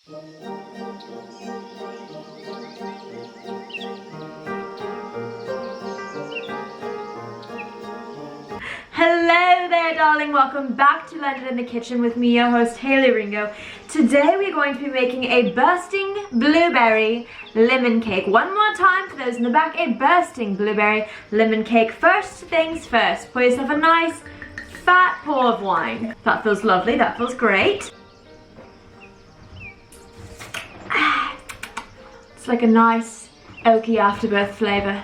Hello there, darling. Welcome back to London in the Kitchen with me, your host, Hayley Ringo. Today we're going to be making a bursting blueberry lemon cake. One more time for those in the back, a bursting blueberry lemon cake. First things first, pour yourself a nice fat pour of wine. That feels lovely, that feels great. It's like a nice oaky afterbirth flavor.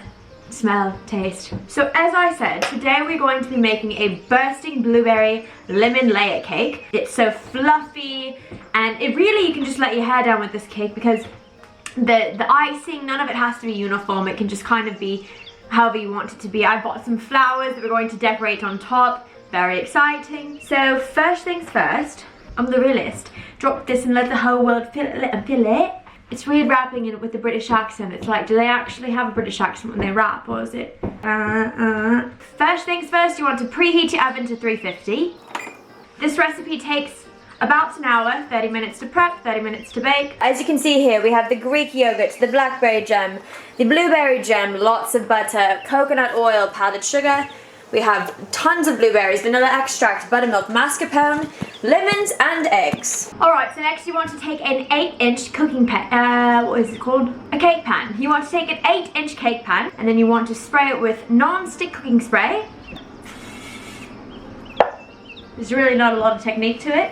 Smell, taste. So as I said, today we're going to be making a bursting blueberry lemon layer cake. It's so fluffy, and it really, you can just let your hair down with this cake because the icing, none of it has to be uniform. It can just kind of be however you want it to be. I bought some flowers that we're going to decorate on top. Very exciting. So first things first, I'm the realist. Drop this and let the whole world feel it. It's weird rapping in it with the British accent. It's like, do they actually have a British accent when they rap, or is it? First things first, you want to preheat your oven to 350. This recipe takes about an hour, 30 minutes to prep, 30 minutes to bake. As you can see here, we have the Greek yogurt, the blackberry jam, the blueberry jam, lots of butter, coconut oil, powdered sugar. We have tons of blueberries, vanilla extract, buttermilk, mascarpone, lemons, and eggs. Alright, so next you want to take an 8-inch cooking pan, what is it called? A cake pan. You want to take an 8-inch cake pan, and then you want to spray it with non-stick cooking spray. There's really not a lot of technique to it.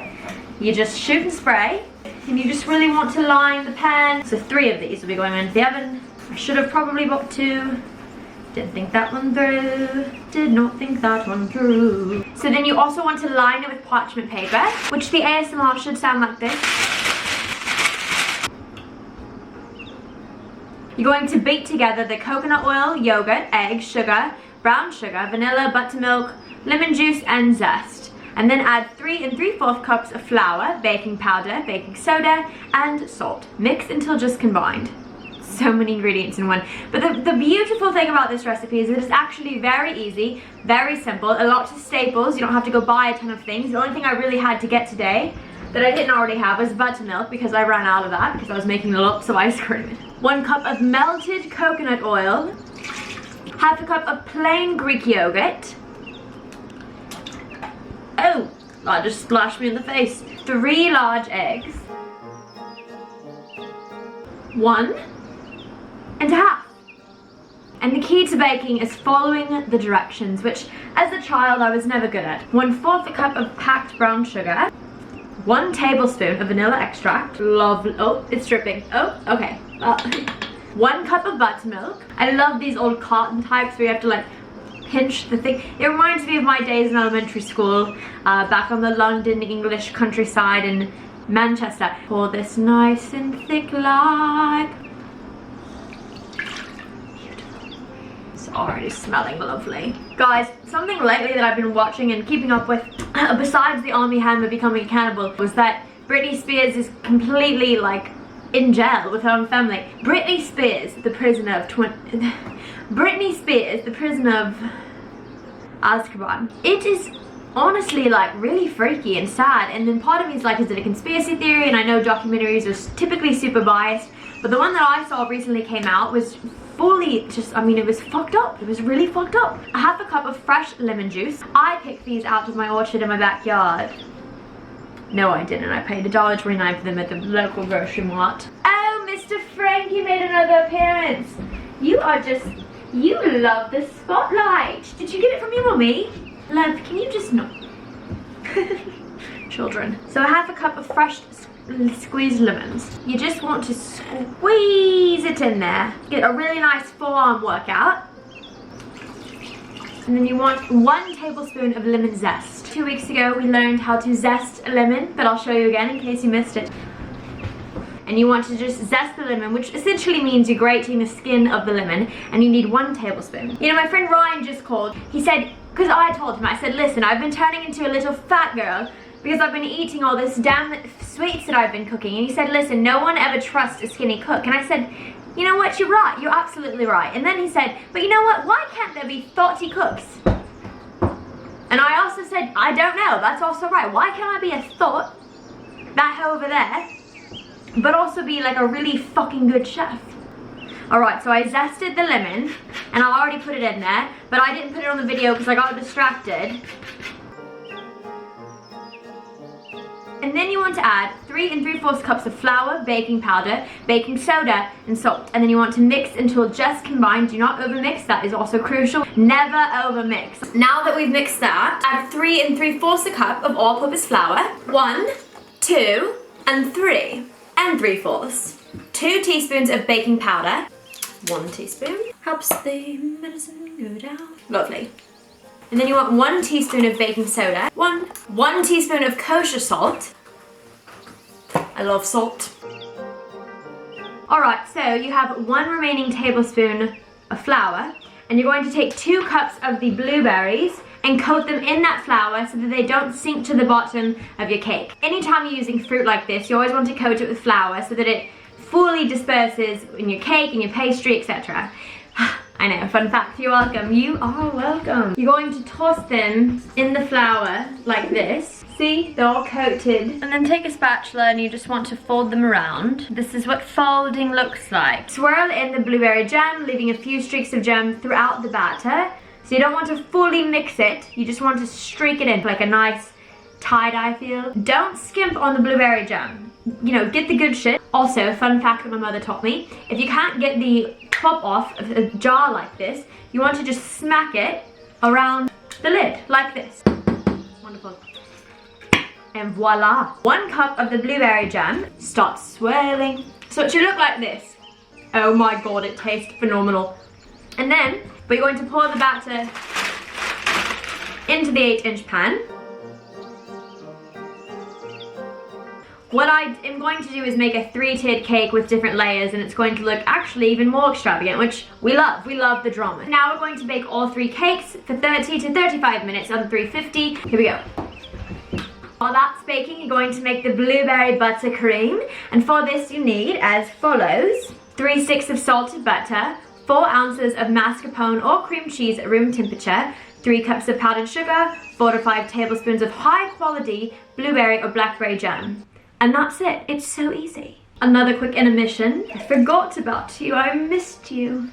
You just shoot and spray, and you just really want to line the pan. So 3 of these will be going into the oven. I should have probably bought 2. Didn't think that one through. Did not think that one through. So then you also want to line it with parchment paper, which the ASMR should sound like this. You're going to beat together the coconut oil, yogurt, egg, sugar, brown sugar, vanilla, buttermilk, lemon juice, and zest. And then add 3 3/4 cups of flour, baking powder, baking soda, and salt. Mix until just combined. So many ingredients in one. But the beautiful thing about this recipe is that it's actually very easy, very simple, a lot of staples. You don't have to go buy a ton of things. The only thing I really had to get today that I didn't already have was buttermilk, because I ran out of that because I was making lots of ice cream. 1 cup of melted coconut oil, 1/2 cup of plain Greek yogurt. Oh, that just splashed me in the face. 3 large eggs. 1 and a half. And the key to baking is following the directions, which as a child I was never good at. 1/4 cup of packed brown sugar, 1 tablespoon of vanilla extract. Lovely. Oh, it's dripping. Oh, okay. 1 cup of buttermilk. I love these old carton types where you have to like pinch the thing. It reminds me of my days in elementary school, back on the London English countryside in Manchester. Pour this nice and thick like. Already smelling lovely. Guys, something lately that I've been watching and keeping up with, besides the Army Hammer becoming a cannibal, was that Britney Spears is completely like in jail with her own family. Britney Spears, the prisoner of Britney Spears, the prisoner of Azkaban. It is honestly like really freaky and sad, and then part of me is like, is it a conspiracy theory? And I know documentaries are typically super biased, but the one that I saw recently came out was fully just, I mean, it was fucked up. It was really fucked up. 1/2 cup of fresh lemon juice. I picked these out of my orchard in my backyard. No, I didn't. I paid $1.29 for them at the local grocery mart. Oh, Mr. Frankie made another appearance. You are just, you love the spotlight. Did you get it from your mommy? Love, can you just not? Children. So 1/2 cup of fresh squeezed lemons. You just want to squeeze it in there. Get a really nice forearm workout. And then you want 1 tablespoon of lemon zest. 2 weeks ago we learned how to zest a lemon, but I'll show you again in case you missed it. And you want to just zest the lemon, which essentially means you're grating the skin of the lemon, and you need 1 tablespoon. You know, my friend Ryan just called. He said, because I told him, I said, listen, I've been turning into a little fat girl because I've been eating all this damn sweets that I've been cooking. And he said, listen, no one ever trusts a skinny cook. And I said, you know what, you're right, you're absolutely right. And then he said, but you know what, why can't there be thoughty cooks? And I also said, I don't know, that's also right. Why can't I be a thought, that over there, but also be like a really fucking good chef. Alright, so I zested the lemon, and I already put it in there, but I didn't put it on the video because I got distracted. And then you want to add 3 3/4 cups of flour, baking powder, baking soda, and salt. And then you want to mix until just combined. Do not overmix, that is also crucial. Never overmix. Now that we've mixed that, add 3 3/4 cup of all-purpose flour. 1, 2, and 3 3/4. 2 teaspoons of baking powder. 1 teaspoon. Helps the medicine go down. Lovely. And then you want 1 teaspoon of baking soda. 1 teaspoon of kosher salt. I love salt. Alright, so you have 1 remaining tablespoon of flour, and you're going to take 2 cups of the blueberries and coat them in that flour so that they don't sink to the bottom of your cake. Anytime you're using fruit like this, you always want to coat it with flour so that it fully disperses in your cake, in your pastry, etc. I know, fun fact, you're welcome. You are welcome. You're going to toss them in the flour like this. See, they're all coated. And then take a spatula and you just want to fold them around. This is what folding looks like. Swirl in the blueberry jam, leaving a few streaks of jam throughout the batter. So you don't want to fully mix it, you just want to streak it in like a nice tie-dye feel. Don't skimp on the blueberry jam. You know, get the good shit. Also, fun fact that my mother taught me, if you can't get the top off of a jar like this, you want to just smack it around the lid, like this. Wonderful. And voila. 1 cup of the blueberry jam. Start swirling. So it should look like this. Oh my god, it tastes phenomenal. And then, we're going to pour the batter into the 8-inch pan. What I am going to do is make a 3-tiered cake with different layers, and it's going to look actually even more extravagant, which we love. We love the drama. Now we're going to bake all 3 cakes for 30 to 35 minutes on 350. Here we go. While that's baking, you're going to make the blueberry buttercream, and for this you need as follows: 3 sticks of salted butter, 4 ounces of mascarpone or cream cheese at room temperature, 3 cups of powdered sugar, 4 to 5 tablespoons of high quality blueberry or blackberry jam. And that's it. It's so easy. Another quick intermission. I forgot about you. I missed you.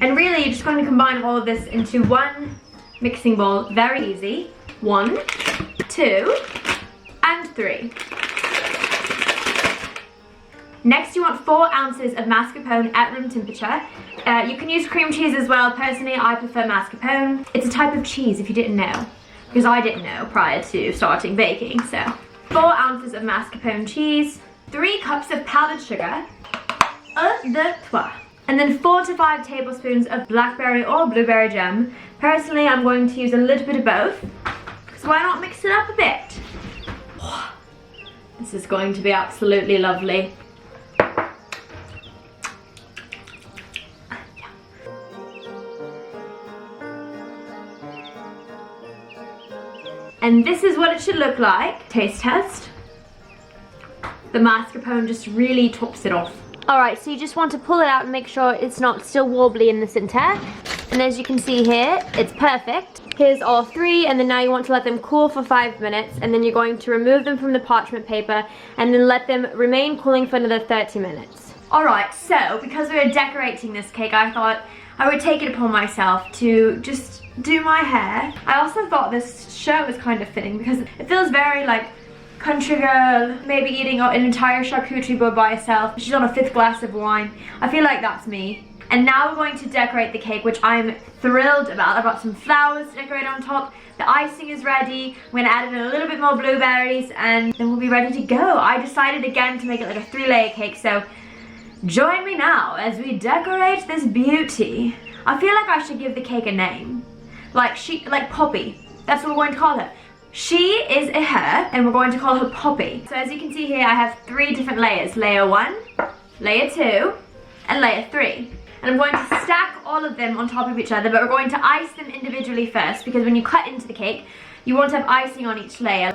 And really, you're just going to combine all of this into one mixing bowl. Very easy. 1, 2, and 3. Next, you want 4 ounces of mascarpone at room temperature. You can use cream cheese as well. Personally, I prefer mascarpone. It's a type of cheese, if you didn't know, because I didn't know prior to starting baking. So 4 ounces of mascarpone cheese, 3 cups of powdered sugar, and then 4 to 5 tablespoons of blackberry or blueberry jam. Personally, I'm going to use a little bit of both, so why not mix it up a bit? This is going to be absolutely lovely. And this is what it should look like. Taste test. The mascarpone just really tops it off. Alright, so you just want to pull it out and make sure it's not still wobbly in the center. And as you can see here, it's perfect. Here's all 3, and then now you want to let them cool for 5 minutes, and then you're going to remove them from the parchment paper and then let them remain cooling for another 30 minutes. Alright, so because we were decorating this cake, I thought I would take it upon myself to just do my hair. I also thought this shirt was kind of fitting because it feels very like country girl, maybe eating an entire charcuterie board by herself. She's on a 5th glass of wine. I feel like that's me. And now we're going to decorate the cake, which I'm thrilled about. I've got some flowers to decorate on top. The icing is ready. We're gonna add in a little bit more blueberries and then we'll be ready to go. I decided again to make it like a 3-layer cake, so join me now as we decorate this beauty. I feel like I should give the cake a name. Like Poppy. That's what we're going to call her. She is a her, and we're going to call her Poppy. So as you can see here, I have 3 different layers. Layer 1, layer 2, and layer 3. And I'm going to stack all of them on top of each other, but we're going to ice them individually first, because when you cut into the cake, you want to have icing on each layer.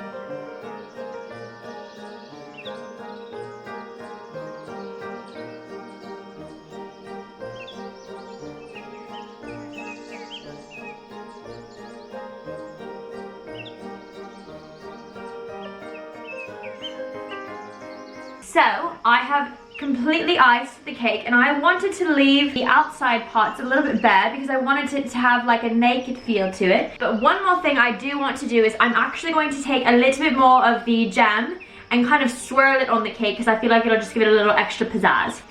So I have completely iced the cake, and I wanted to leave the outside parts a little bit bare because I wanted it to have like a naked feel to it. But one more thing I do want to do is I'm actually going to take a little bit more of the jam and kind of swirl it on the cake because I feel like it'll just give it a little extra pizzazz.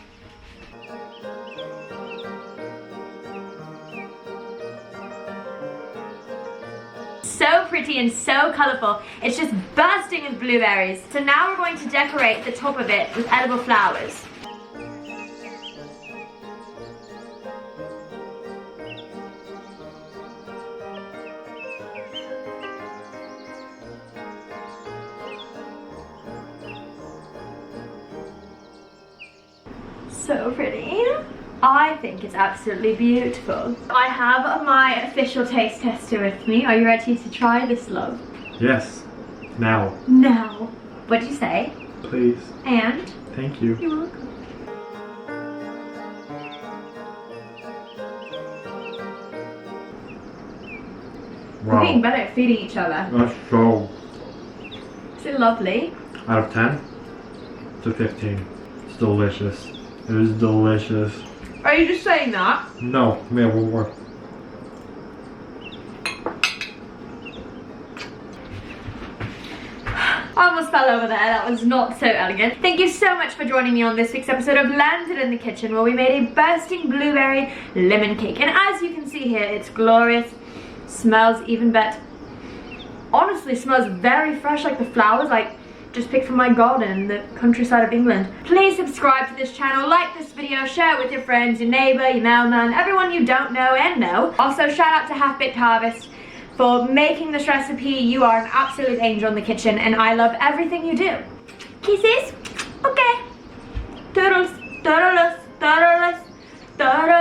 So pretty and so colourful. It's just bursting with blueberries. So now we're going to decorate the top of it with edible flowers. So pretty. I think it's absolutely beautiful. I have my official taste tester with me. Are you ready to try this, love? Yes. Now. Now. What'd you say? Please. And? Thank you. You're welcome. Wow. We're getting better at feeding each other. That's so... Is it lovely? Out of 10 to 15. It's delicious. It is delicious. Are you just saying that? No, yeah, one more. I almost fell over there. That was not so elegant. Thank you so much for joining me on this week's episode of Landed in the Kitchen, where we made a bursting blueberry lemon cake. And as you can see here, it's glorious. Smells even better. Honestly, smells very fresh, like the flowers, like just picked from my garden in the countryside of England. Please subscribe to this channel, like this video, share it with your friends, your neighbour, your mailman, everyone you don't know and know. Also, shout out to Half Baked Harvest for making this recipe. You are an absolute angel in the kitchen, and I love everything you do. Kisses? Okay. Toodles, toodles, toodles, toodles.